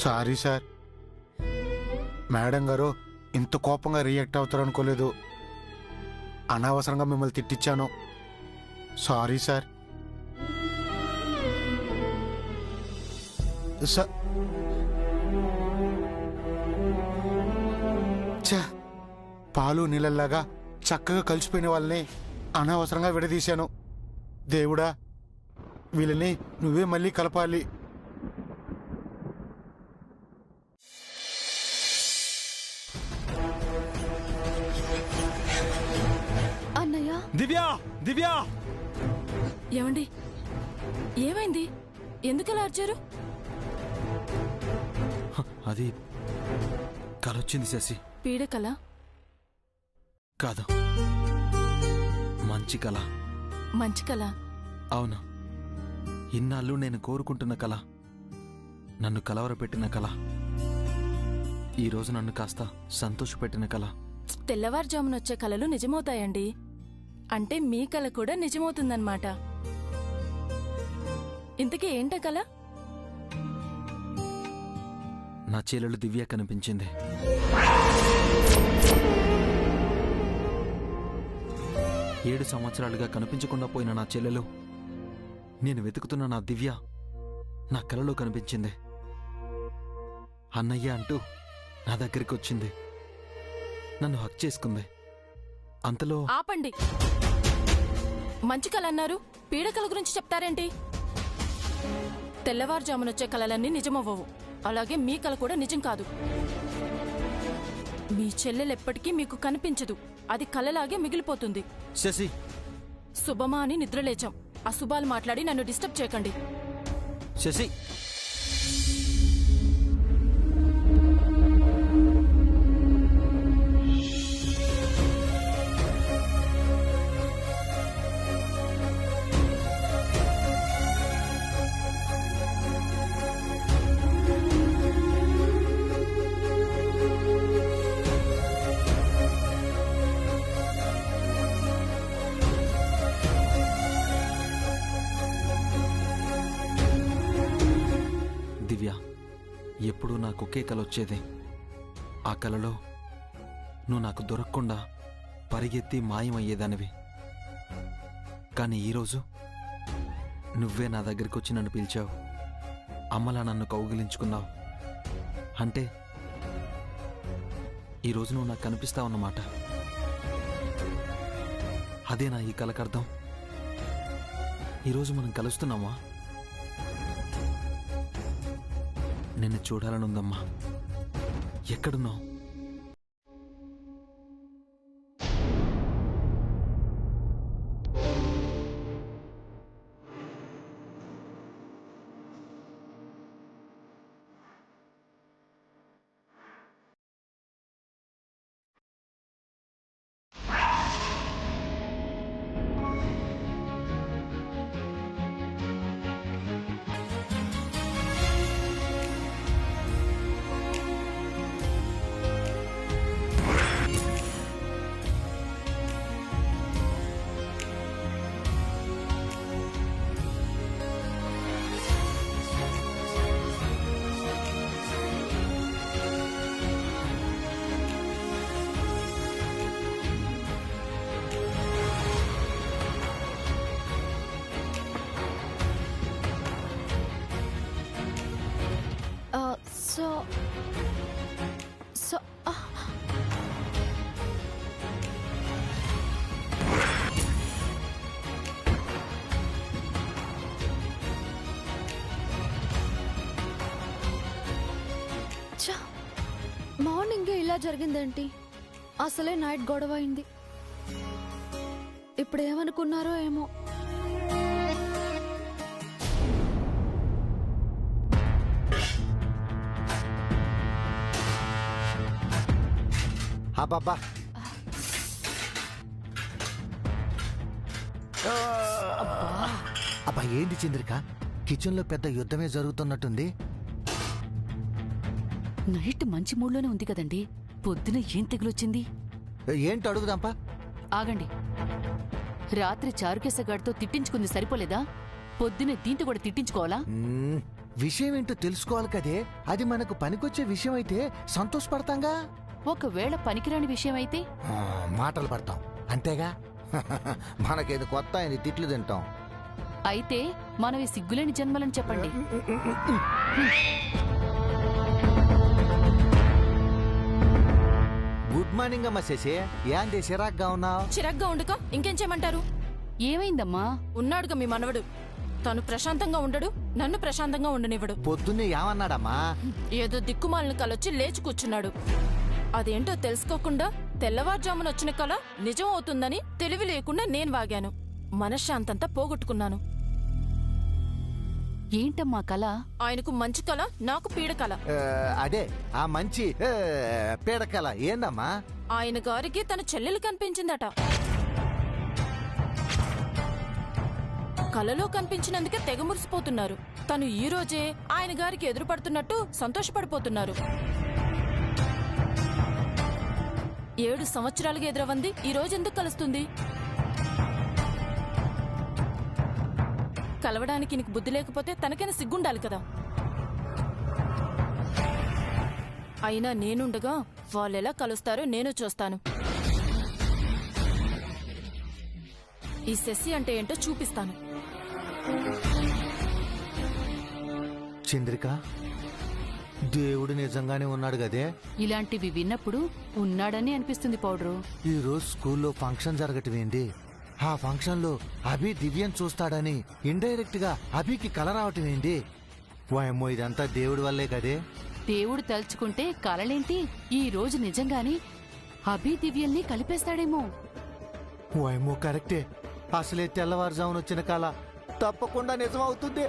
Sorry sir, madam గారు ఇంత కోపంగా రియాక్ట్ అవుతారనుకోలేదు. అనవసరంగా మిమ్మల్ని తిట్టించాను. Sorry sir. పాలు నీళ్ళలాగా చక్కగా కలిసిపోయిన వాళ్ళని అనవసరంగా విడదీశాను. దేవుడా, వీళ్ళని నువ్వే మళ్ళీ కలపాలి. అన్నయ్య. దివ్యా, దివ్యా! ఏమండి, ఏమైంది? ఎందుకలా అరిచారు? అది కలొచ్చింది శశి. పీడకల కాదు, మంచి కళ. మంచి కల? అవును, ఇన్నాళ్ళు నేను కోరుకుంటున్న కళ, నన్ను కలవరపెట్టిన కళ, ఈరోజు నన్ను కాస్త సంతోషపెట్టిన కళ. తెల్లవారుజామునొచ్చే కలలు నిజమవుతాయండి. అంటే మీ కల కూడా నిజమవుతుందన్నమాట. ఇంతకీ ఏంట కల? నా చెల్లెలు దివ్య కనిపించింది. ఏడు సంవత్సరాలుగా కనిపించకుండా పోయిన నా చెల్లెలు, నేను వెతుకుతున్న నా దివ్య నా కలలో కనిపించింది. అన్నయ్య అంటూ నా దగ్గరికి వచ్చింది, నన్ను హక్ చేసుకుంది. అంతలో ఆపండి. మంచి కల అన్నారు, పీడకల గురించి చెప్తారేంటి? తెల్లవారుజామునొచ్చే కలలన్నీ నిజమవ్వవు. అలాగే మీ కల కూడా నిజం కాదు. మీ చెల్లెలెప్పటికీ మీకు కనిపించదు. అది కలలాగే మిగిలిపోతుంది. శశి, శుభమా అని నిద్రలేచాం. అశుభాలు మాట్లాడి నన్ను డిస్టర్బ్ చేయకండి. శశి, దివ్య, ఎప్పుడూ నాకు ఒకే కల వచ్చేది. ఆ కలలో నువ్వు నాకు దొరకకుండా పరిగెత్తి మాయమయ్యేదానివి. కానీ ఈరోజు నువ్వే నా దగ్గరికి వచ్చి నన్ను పిలిచావు. అమ్మలా నన్ను కౌగిలించుకున్నావు. అంటే ఈరోజు నువ్వు నాకు కనిపిస్తావన్నమాట. అదేనా ఈ కలకర్థం? ఈరోజు మనం కలుస్తున్నామా? నిన్ను చూడాలనుందమ్మా. ఎక్కడున్నావు? మార్నింగే ఇలా జరిగిందేంటి? అసలే నైట్ గొడవ అయింది. ఇప్పుడు ఏమనుకున్నారో ఏమో. అబ్బా, అబ్బా, ఏంటి చంద్రిక, కిచెన్ లో పెద్ద యుద్ధమే జరుగుతున్నట్టుంది. నైట్ మంచి మూడ్లోనే ఉంది కదండి, పొద్దున ఏం తెగులొచ్చింది? ఏంటి అడుగుదాంపా? ఆగండి. రాత్రి చారుకేసగాడితో తిట్టించుకుంది సరిపోలేదా? పొద్దునే దీంతో కూడా తిట్టించుకోవాలా? విషయం ఏంటో తెలుసుకోవాలి కదే. అది మనకు పనికొచ్చే విషయం అయితే సంతోషపడతాంగా. ఒకవేళ పనికిరాని విషయం అయితే మాటలు పడతాం అంతేగా. మనకేది కొత్త ఆయన తిట్లు తింటాం. అయితే మనం ఈ సిగ్గులేని జన్మలని చెప్పండి. గుడ్ మార్నింగ్ అమ్మా శశి. ఏంది చిరాగ్గా ఉన్నావు? చిరాగ్గా ఉండుక ఇంకేం చేయమంటారు? ఏమైందమ్మా? ఉన్నాడుగా మీ మనవడు. తను ప్రశాంతంగా ఉండడు, నన్ను ప్రశాంతంగా ఉండనివ్వడు. పొద్దున్నే ఏమన్నాడమ్మా? ఏదో దిక్కుమాలిన కలొచ్చి లేచి కూర్చున్నాడు. అదేంటో తెలుసుకోకుండా తెల్లవారుజామున వచ్చిన కల నిజం అవుతుందని తెలివి లేకుండా నేను వాగాను. మనశ్శాంతంతా పోగొట్టుకున్నాను. ఏంటమ్మా కల? ఆయనకు మంచి కల, నాకు పీడ కల. అదే ఆ మంచి పీడకల ఏందమ్మా? ఆయన గారికి తన చెల్లెలు కనిపించిందట. కలలో కనిపించినందుకే తెగ మురిసిపోతున్నారు. తను ఈ రోజే ఆయన గారికి ఎదురుపడుతున్నట్టు సంతోషపడిపోతున్నారు. 7 సంవత్సరాలుగా ఎదురవంది ఈ రోజు ఎందుకు కలుస్తుంది? కలవడానికి నీకు బుద్ధి లేకపోతే తనకైనా సిగ్గుండాలి కదా. అయినా నేనుండగా వాళ్ళెలా కలుస్తారో నేను చూస్తాను. ఈ శశి అంటే ఏంటో చూపిస్తాను. చంద్రిక, దేవుడు నిజంగానే ఉన్నాడు కదే. ఇలాంటివి విన్నప్పుడు ఉన్నాడని అనిపిస్తుంది పౌడరు. ఈ రోజు స్కూల్లో ఫంక్షన్ జరగటమేంది? ఆ ఫంక్షన్ లో అభి దివ్యం చూస్తాడని ఇండైరెక్ట్ గా అభికి కల రావటం ఏంది? వాయమ్మో, ఇదంతా దేవుడి వల్లే కదే. దేవుడు తలుచుకుంటే కలలేంటి, ఈ రోజు నిజంగాని అభి దివ్యల్ని కలిపేస్తాడేమో. వాయమ్మో, కరెక్టే. అసలే తెల్లవారుజామున వచ్చిన కళ తప్పకుండా నిజం అవుతుంది.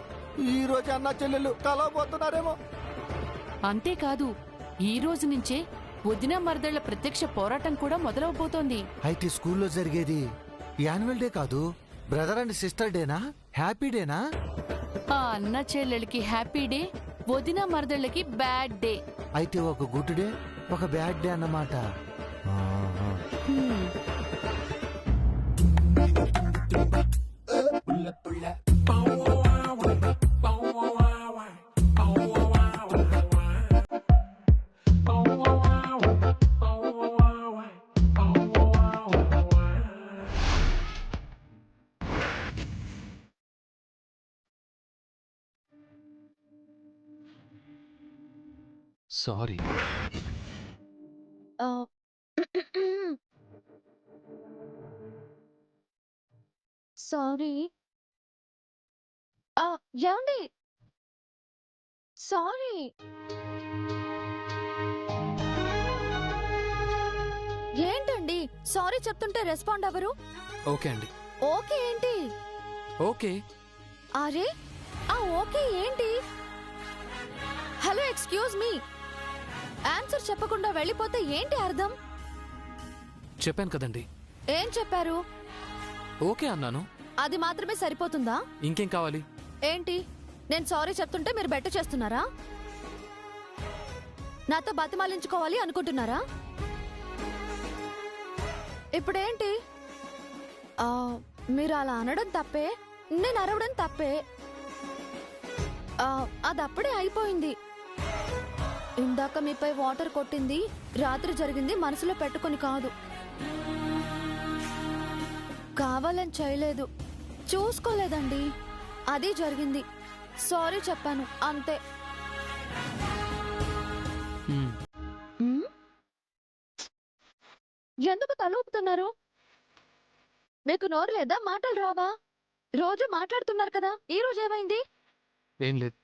ఈ రోజు అన్న చెల్లెలు కలవబోతున్నారేమో. అంతేకాదు, ఈ రోజు నుంచే వదిన మరదళ్ల ప్రత్యక్ష పోరాటం కూడా మొదలవబోతోంది. అయితే స్కూల్లో జరిగేది యాన్యువల్ డే కాదు, బ్రదర్ అండ్ సిస్టర్ డేనా? హ్యాపీ డేనా? ఆ అన్న చెల్లెలకి హ్యాపీ డే, వదిన మరదళ్ళకి బ్యాడ్ డే. అయితే ఒక గుడ్ డే, ఒక బ్యాడ్ డే అన్నమాట. హ్మ్. సారీ. సారీ. ఏమండి? సారీ. ఏంటండి సారీ చెప్తుంటే రెస్పాండ్ అవ్వరు? ఓకే అండి. ఓకే ఏంటి? ఓకే. అరే, ఆ ఓకే ఏంటి? Hello, excuse me. ఆన్సర్ చెప్పకుండా వెళ్ళిపోతే ఏంటి అర్థం? చెప్పాను కదండి. ఏం చెప్పారు? ఓకే అన్నాను. అది మాత్రమే సరిపోతుందా? ఇంకేం కావాలి? ఏంటి, నేను సారీ చెప్తుంటే మీరు బెట్ట చేస్తున్నారా? నాతో బతిమాలించుకోవాలి అనుకుంటున్నారా? ఇప్పుడేంటి? మీరు అలా అనడం తప్పే, నేను అరవడం తప్పే. అది అప్పుడే అయిపోయింది. ఇందాక మీపై వాటర్ కొట్టింది రాత్రి జరిగింది మనసులో పెట్టుకొని కాదు. కావాలని చేయలేదు, చూసుకోలేదండి. అది జరిగింది. సారీ చెప్పాను అంతే. ఎందుకు తల ఊపుతున్నారు? మీకు నోరు లేదా? మాటలు రావా? రోజు మాట్లాడుతున్నారు కదా, ఈ రోజు ఏమైంది? ఏం లేదు.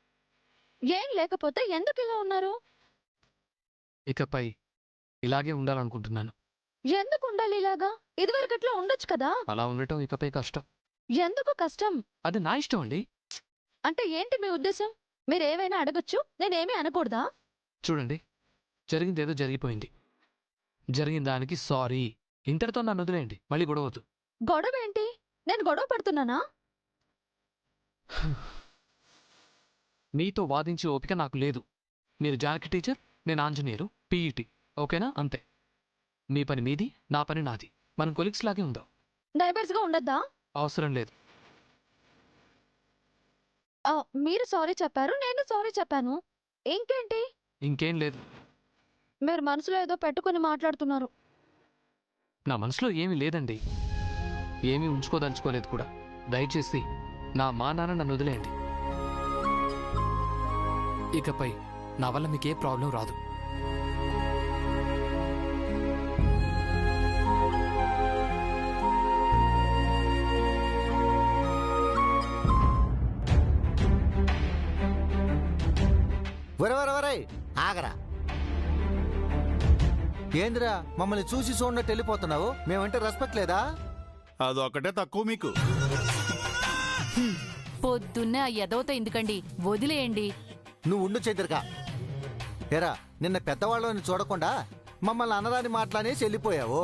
ఏం లేకపోతే ఎందుకు ఇలా ఉన్నారు? ఇకపై ఇలాగే ఉండాలనుకుంటున్నాను. ఎందుకు ఉండాలి ఇలాగా? ఇదివరకట్లా ఉండొచ్చు కదా. అలా ఉండటం ఇకపై కష్టం. ఎందుకు కష్టం? అది నా ఇష్టం అండి. అంటే ఏంటి మీ ఉద్దేశం? మీరేమైనా అడగచ్చు, నేనేమీ అనకూడదా? చూడండి, జరిగిందేదో జరిగిపోయింది. జరిగిన దానికి సారీ. ఇంతటితో నన్ను వదిలేయండి, మళ్ళీ గొడవద్దు. గొడవ ఏంటి? నేను గొడవ పడుతున్నానా? మీతో వాదించే ఓపిక నాకు లేదు. మీరు జానకి టీచర్, నేను ఆంజనేయులు, పీఈటీ. ఓకేనా? అంతే. మీ పని మీది, నా పని నాది. మనం కొలీగ్స్ లాగే ఉందాం. నైబర్స్ గా ఉండద్దా? అవసరం లేదు. మీరు సారీ చెప్పారు, నేను కూడా సారీ చెప్పాను. ఇంకేంటి? ఇంకేం లేదు. మీరు మనసులో ఏదో పెట్టుకుని మాట్లాడుతున్నారు. నా మనసులో ఏమీ లేదండి. ఏమీ ఉంచుకోదలుచుకోలేదు కూడా. దయచేసి నా మా నాన్న నన్ను వదిలేయండి. ఇకపై నా వల్ల మీకే ప్రాబ్లం రాదు. వరవరవరై ఆగరా. ఏందిరా మమ్మల్ని చూసి చూడనట్టు వెళ్ళిపోతున్నావు? మేమంటే రెస్పెక్ట్ లేదా? అదొక్కటే తక్కువ మీకు. పొద్దున్నే ఆ ఎదవతో ఎందుకండి, వదిలేయండి. నువ్వు ఉండు చంద్రిక. ఎరా నిన్న పెద్దవాళ్ళని చూడకుండా మమ్మల్ని అనరాని మాటలనేసి వెళ్ళిపోయావు.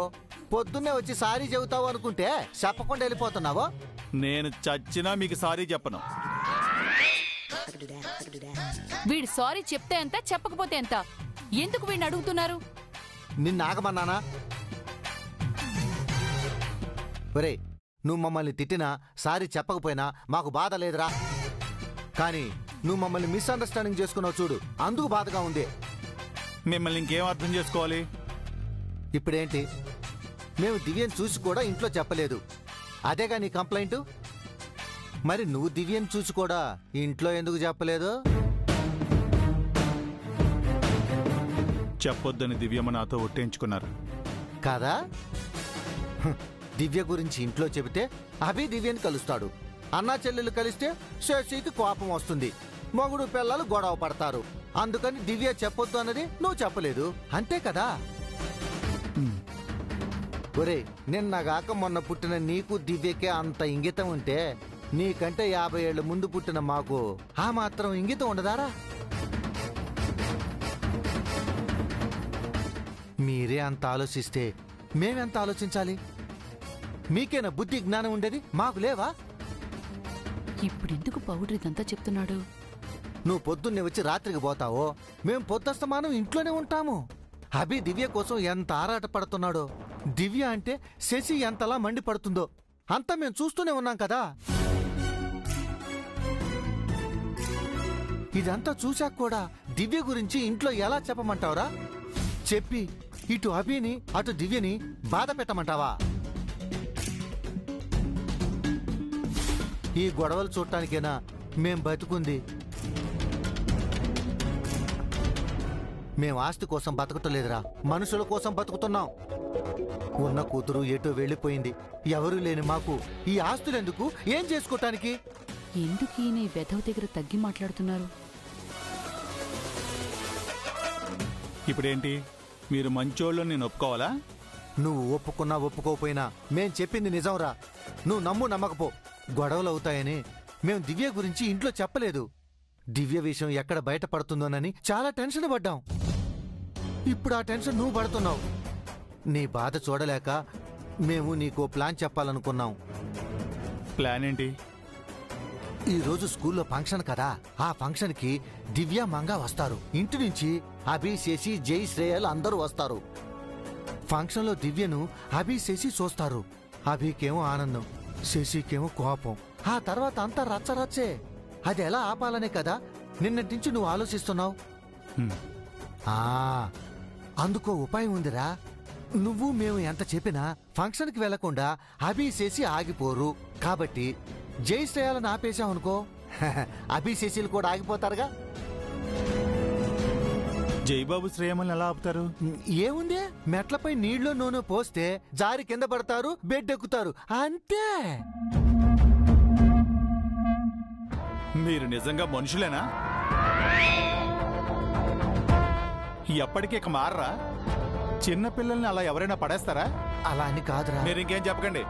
పొద్దున్నే వచ్చి సారీ చెబుతావు అనుకుంటే చెప్పకుండా వెళ్ళిపోతున్నావు. నేను చచ్చినా మీకు సారీ చెప్పను. వీడు సారీ చెప్తే ఎంత, చెప్పకపోతే ఎంత? ఎందుకు వీడిని అడుగుతున్నారు? నిన్ను ఆగమన్నానా? ఒరే నువ్వు మమ్మల్ని తిట్టినా సారీ చెప్పకపోయినా మాకు బాధ లేదురా. కానీ నువ్వు మమ్మల్ని మిస్అండర్స్టాండింగ్ చేసుకున్నావు చూడు, అందుకు బాధగా ఉంది. మిమ్మల్ని ఇంకేం అర్థం చేసుకోవాలి? ఇప్పుడేంటి? మేము దివ్యని చూసి కూడా ఇంట్లో చెప్పలేదు, అదేగా నీ కంప్లైంట్? మరి నువ్వు దివ్యని చూసి కూడా ఇంట్లో ఎందుకు చెప్పలేదు? చెప్పొద్దని దివ్యమ్మ నాతో ఒట్టేయించుకున్నారు కాదా? దివ్య గురించి ఇంట్లో చెబితే అభి దివ్యని కలుస్తాడు. అన్నా చెల్లెలు కలిస్తే శశికి కోపం వస్తుంది. మొగుడు పిల్లలు గొడవ పడతారు. అందుకని దివ్య చెప్పొద్దు అన్నది నువ్వు చెప్పలేదు, అంతే కదా? ఒరే నిన్నగాక మొన్న పుట్టిన నీకు దివ్యకే అంత ఇంగితం ఉంటే నీకంటే 50 ఏళ్ల ముందు పుట్టిన మాకు ఆ మాత్రం ఇంగితం ఉండదారా? మీరే అంత ఆలోచిస్తే మేమెంత ఆలోచించాలి? మీకేనా బుద్ధి జ్ఞానం ఉండేది, మాకు లేవా? ఇప్పుడెందుకు పౌడర్ ఇదంతా చెప్తున్నాడు? నువ్వు పొద్దున్నే వచ్చి రాత్రికి పోతావో, మేం పొద్దస్తమానం ఇంట్లోనే ఉంటాము. అభి దివ్య కోసం ఎంత ఆరాట పడుతున్నాడో, దివ్య అంటే శశి ఎంతలా మండిపడుతుందో అంతా మేం చూస్తూనే ఉన్నాం కదా. ఇదంతా చూశాక కూడా దివ్య గురించి ఇంట్లో ఎలా చెప్పమంటావురా? చెప్పి ఇటు అభిని అటు దివ్యని బాధ పెట్టమంటావా? ఈ గొడవలు చూడటానికేనా మేం బతుకుంది? మేం ఆస్తి కోసం బతకటలేదురా, మనుషుల కోసం బతుకుతున్నాం. ఉన్న కూతురు ఎటో వెళ్ళిపోయింది. ఎవరూ లేని మాకు ఈ ఆస్తులెందుకు? ఏం చేసుకోటానికి? ఎందుకు ఈయన ఈ వెధవ దగ్గర తగ్గి మాట్లాడుతున్నారు? ఇప్పుడేంటి, మీరు మంచోళ్ళు నేను ఒప్పుకోవాలా? నువ్వు ఒప్పుకున్నా ఒప్పుకోపోయినా మేం చెప్పింది నిజంరా. నువ్వు నమ్ము నమ్మకపో, గొడవలు అవుతాయని మేం దివ్య గురించి ఇంట్లో చెప్పలేదు. దివ్య విషయం ఎక్కడ బయటపడుతుందోనని చాలా టెన్షన్ పడ్డాం. ఇప్పుడు ఆ టెన్షన్ నువ్వు పడుతున్నావు. నీ బాధ చూడలేక మేము నీకో ప్లాన్ చెప్పాలనుకున్నాం. ప్లాన్ ఏంటి? ఈరోజు స్కూల్లో ఫంక్షన్ కదా, ఆ ఫంక్షన్ కి దివ్య మంగా వస్తారు. ఇంటి నుంచి అభి, శశి, జై, శ్రేయలు అందరూ వస్తారు. ఫంక్షన్ లో దివ్యను అభి, శశి చూస్తారు. అభికేమో ఆనందం, శశికేమో కోపం. ఆ తర్వాత అంతా రచ్చరచ్చే. అది ఎలా ఆపాలనే కదా నిన్నటి నుంచి నువ్వు ఆలోచిస్తున్నావు. అందుకో ఉపాయం ఉందిరా. నువ్వు మేము ఎంత చెప్పినా ఫంక్షన్ కి వెళ్లకుండా అభి, శశి ఆగిపోరు. కాబట్టి జై శ్రేయాలను ఆపేశామనుకో, అభి, శశిలు కూడా ఆగిపోతారుగా. జైబాబు శ్రేయమల్ని ఎలా ఆపుతారు? ఏముంది, మెట్లపై నీళ్లు నూనె పోస్తే జారి కింద పడతారు, బెడ్ ఎక్కుతారు, అంతే. మీరు నిజంగా మనుషులేనా? ఎప్పటికీ ఇక మారరా? చిన్నపిల్లల్ని అలా ఎవరైనా పడేస్తారా? అలా అని కాదురా. మీరు ఇంకేం చెప్పకండి.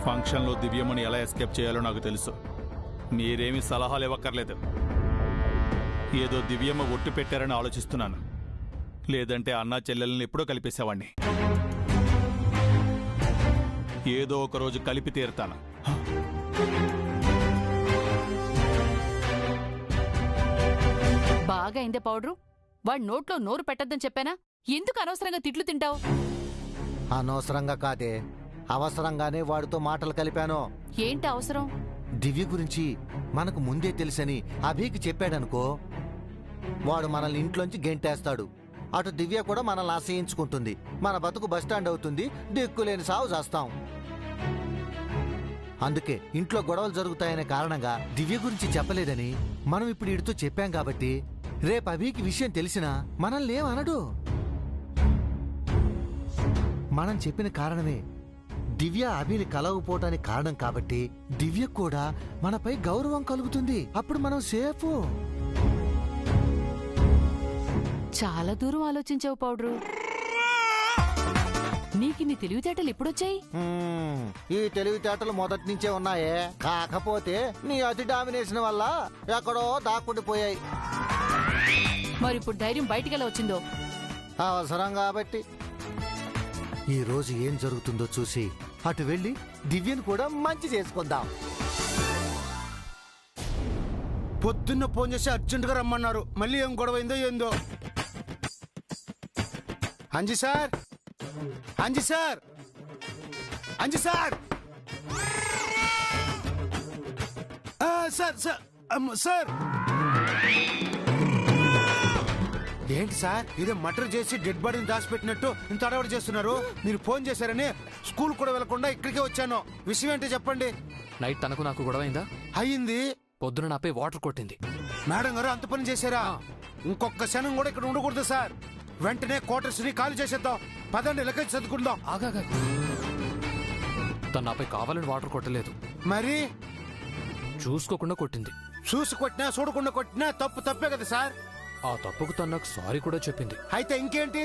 ఫంక్షన్లో దివ్యమని ఎలా ఎస్కేప్ చేయాలో నాకు తెలుసు. మీరేమీ సలహాలు ఇవ్వక్కర్లేదు. ఏదో దివ్యమ్మ ఒట్టు పెట్టారని ఆలోచిస్తున్నాను. లేదంటే అన్నా చెల్లెల్ని ఎప్పుడో కలిపేసేవాణ్ణి. ఏదో ఒకరోజు కలిపి తీరుతాను. బాగా అయిందే పౌడరు. వాడి నోట్లో నోరు పెట్టద్దని చెప్పానా? ఎందుకు అనవసరంగా తిట్లు తింటావు? అనవసరంగా కాదే, అవసరంగానే వాడితో మాటలు కలిపాను. ఏంటి అవసరం? దివ్య గురించి మనకు ముందే తెలుసని అభికి చెప్పాడనుకో, వాడు మనల్ని ఇంట్లోంచి గెంటేస్తాడు. అటు దివ్య కూడా మనల్ని ఆశ్రయించుకుంటుంది. మన బతుకు బస్టాండ్ అవుతుంది, దిక్కులేని సావు చేస్తాం. అందుకే ఇంట్లో గొడవలు జరుగుతాయనే కారణంగా దివ్య గురించి చెప్పలేదని మనం ఇప్పుడు వీడితో చెప్పాం. కాబట్టి రేపు అభికి విషయం తెలిసినా మనల్ని ఏమనడు. మనం చెప్పిన కారణమే దివ్య అభిని కలవకపోవటానికి కారణం. కాబట్టి దివ్య కూడా మనపై గౌరవం కలుగుతుంది. అప్పుడు మనం సేఫ్. చాలా దూరం ఆలోచించావు పౌడరు. నీకు నీ తెలివితేటలు ఎప్పుడొచ్చాయి? ఈ తెలివితేటలు మొదటి నుంచే ఉన్నాయే, కాకపోతే నీ అతి డామినేషన్ వల్ల ఎక్కడో దాక్కుండిపోయాయి. మరి ఇప్పుడు ధైర్యం బయటికెలా వచ్చిందో? అవసరం కాబట్టి. ఈ రోజు ఏం జరుగుతుందో చూసి అటు వెళ్ళి దివ్యను కూడా మంచి చేసుకుందాం. పొద్దున్న ఫోన్ చేసి అర్జెంటుగా రమ్మన్నారు. మళ్ళీ ఏం గొడవైందో ఏందో. Anji sir, Anji sir, Anji sir, sir sir sir. ఏంటి సార్, ఇదే మర్డర్ చేసి డెడ్ బాడీని దాచిపెట్టినట్టు ఇంత అడవాడు చేస్తున్నారు? మీరు ఫోన్ చేశారని స్కూల్ కూడా వెళ్లకుండా ఇక్కడికే వచ్చాను. విషయం ఏంటో చెప్పండి. నైట్ తనకు నాకు గొడవైందా? అయ్యింది. పొద్దున నాపై వాటర్ కొట్టింది. మేడం గారు అంత పని చేశారా? ఇంకొక క్షణం కూడా ఇక్కడ ఉండకూడదు సార్. వెంటనే క్వార్టర్స్ ని ఖాళీ చేసేద్దాం. పదండి, లగేజ్ చదువుకుందాం. ఆగాగా, తను నాపై కావాలని వాటర్ కొట్టలేదు. మరి చూసుకోకుండా కొట్టింది. చూసి కొట్టినా చూడకుండా కొట్టినా తప్పు తప్పే కదా సార్. ఆ తప్పుకు తను నాకు సారీ కూడా చెప్పింది. అయితే ఇంకేంటి?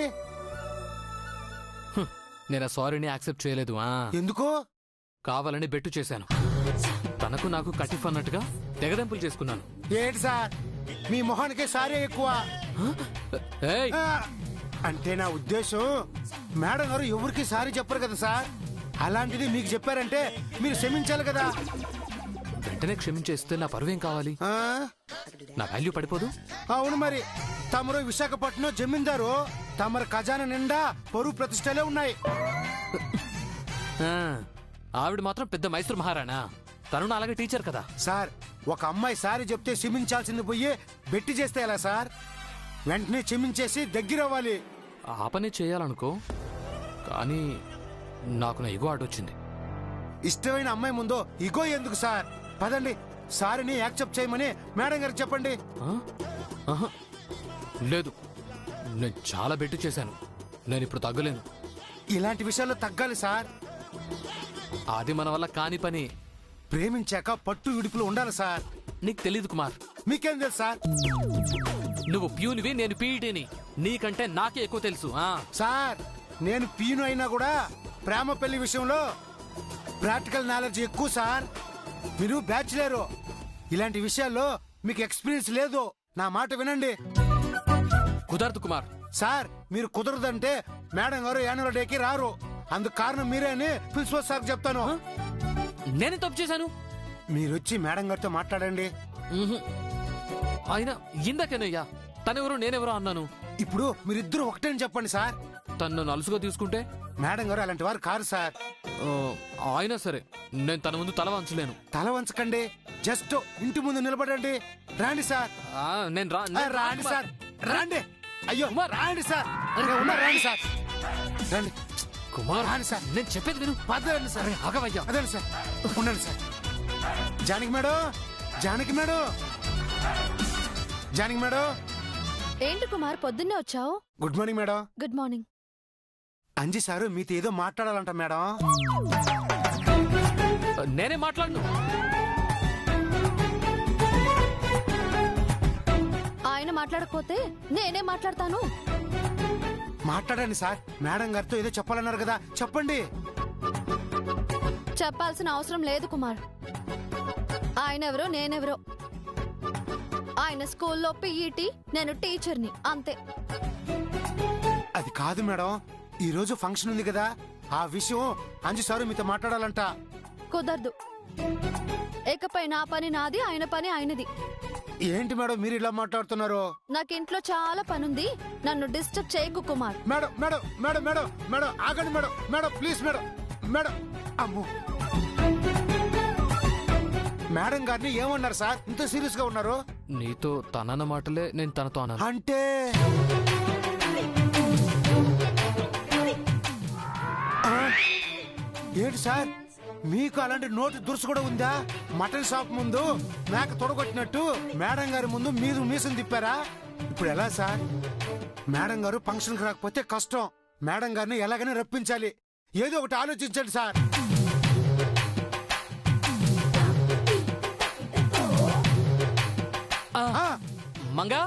నేను ఆ సారీని యాక్సెప్ట్ చేయలేదు. ఎందుకు? కావాలని బెట్టు చేశాను. తనకు నాకు కటిఫ్ అన్నట్టుగా తెగదెంపులు చేసుకున్నాను. ఏంటి సార్, మీ మొహానికే సారీ ఎక్కువ. ఏయ్, అంటే నా ఉద్దేశం, మేడం గారు ఎవరికి సారీ చెప్పరు కదా సార్. అలాంటిది మీకు చెప్పారంటే మీరు క్షమించాలి కదా. వెంటనే క్షమించేస్తే నా పరువేం కావాలి? నా వాల్యూ పడిపోదు? అవును మరి. తమరు విశాఖపట్నం జమీందారు, తమరు ఖజానా నిండా పరువు ప్రతిష్టలే ఉన్నాయి. ఆవిడ మాత్రం పెద్ద మైసూర్ మహారాణా. తను అలాగే టీచర్ కదా సార్. ఒక అమ్మాయి సారీ చెప్తే క్షమించాల్సింది పోయి బెట్టి చేస్తే ఎలా సార్? వెంటనే క్షమించేసి దగ్గర అవ్వాలి. ఆ పని చేయాలనుకో, కానీ నాకు నా ఇగో అడ్డొచ్చింది. ఇష్టమైన అమ్మాయి ముందు ఇగో ఎందుకు సార్? పదండి, సారీని యాక్సెప్ట్ చేయమని మేడం గారికి చెప్పండి. లేదు, నేను చాలా బెట్టు చేశాను. నేను ఇప్పుడు తగ్గలేను. ఇలాంటి విషయాల్లో తగ్గాలి సార్. అది మన వల్ల కాని పని. ప్రేమించాక పట్టు విడుపులు ఉండాలి సార్. నీకు తెలీదు కుమార్. మీకేం తెలుసు సార్? నువ్వు ప్యూనివి, నేను పీఈటీని. నీకంటే నాకే ఎక్కువ తెలుసు. సార్, నేను పీను అయినా కూడా ప్రేమ పెళ్లి విషయంలో ప్రాక్టికల్ నాలెడ్జ్ ఎక్కువ సార్. మీరు బ్యాచులర్, ఇలాంటి విషయాల్లో మీకు ఎక్స్పీరియన్స్ లేదు. నా మాట వినండి. కుదరదు కుమార్. సార్, మీరు కుదరదంటే మేడం గారు యాన్యువల్ డేకి రారు. అందుకు కారణం మీరే అని ప్రిన్సిపల్ సార్ చెప్తాను. నేనే తప్పు చేశాను. మీరు వచ్చి మేడం గారితో మాట్లాడండి. ఆయన ఇందాకేనయ్యా తనెవరో నేనెవరో అన్నాను. ఇప్పుడు మీరిద్దరూ ఒకటే చెప్పండి సార్. తను నన్ను అలుసుగా తీసుకుంటే? మేడం గారు అలాంటి వారు కారు సార్. అయినా సరే నేను తన ముందు తల వంచలేను. తల వంచకండి, జస్ట్ ఇంటి ముందు నిలబడండి. రాండి సార్. నేను రాండి సార్, రాండి. అయ్యో రాండి సార్, రాండి సార్, రండి కుమార్. రాండి సార్, నేను చెప్పేది విను. పదండి సార్. ఆగవయ్యా. అదండి సార్, ఉండండి sir. Janaki madam, Janaki madam, Janaki madam. ఏంటి కుమార్, పొద్దున్నే వచ్చావు? Good morning madam. Good morning. Anji sir మీతో ఏదో మాట్లాడాలంట మేడం. నేనే మాట్లాడను. ఆయన మాట్లాడకపోతే నేనే మాట్లాడతాను. మాట్లాడండి సార్. మేడం గారితో ఏదో చెప్పాలన్నారు కదా, చెప్పండి. చెప్పాల్సిన అవసరం లేదు కుమార్. ఆయన ఎవరో నేనెవరో. ఆయన స్కూల్లో పీఈటీ, నేను టీచర్ని, అంతే. అది కాదు మేడం, ఈ రోజు ఫంక్షన్ ఉంది కదా, ఆ విషయం అంజు సారు మీతో మాట్లాడాలంట. కుదరదు. ఇకపై నా పని నాది, ఆయన పని ఆయనది. ఏంటి మేడం మీరు ఇలా మాట్లాడుతున్నారు? నాకు ఇంట్లో చాలా పనుంది, నన్ను డిస్టర్బ్ చేయకు Kumar. Madam madam madam madam madam ఆగండి madam. Madam please madam. Madam అమ్మో మేడం గారిని ఏమన్నారు సార్ ఇంత సీరియస్ గా ఉన్నారు? నీతో తనన్న మాటలే నేను తనతో అన్నాను. అంటే ఆ, ఏంటి సార్ మీకు అలాంటి నోటు దురుసు కూడా ఉందా? మటన్ షాప్ ముందు మేక తొడగొట్టినట్టు మేడం గారి ముందు మీరు మీసం తిప్పారా? ఇప్పుడు ఎలా సార్? మేడం గారు ఫంక్షన్కి రాకపోతే కష్టం. మేడం గారిని ఎలాగైనా రప్పించాలి. ఏదో ఒకటి ఆలోచించండి సార్. మంగా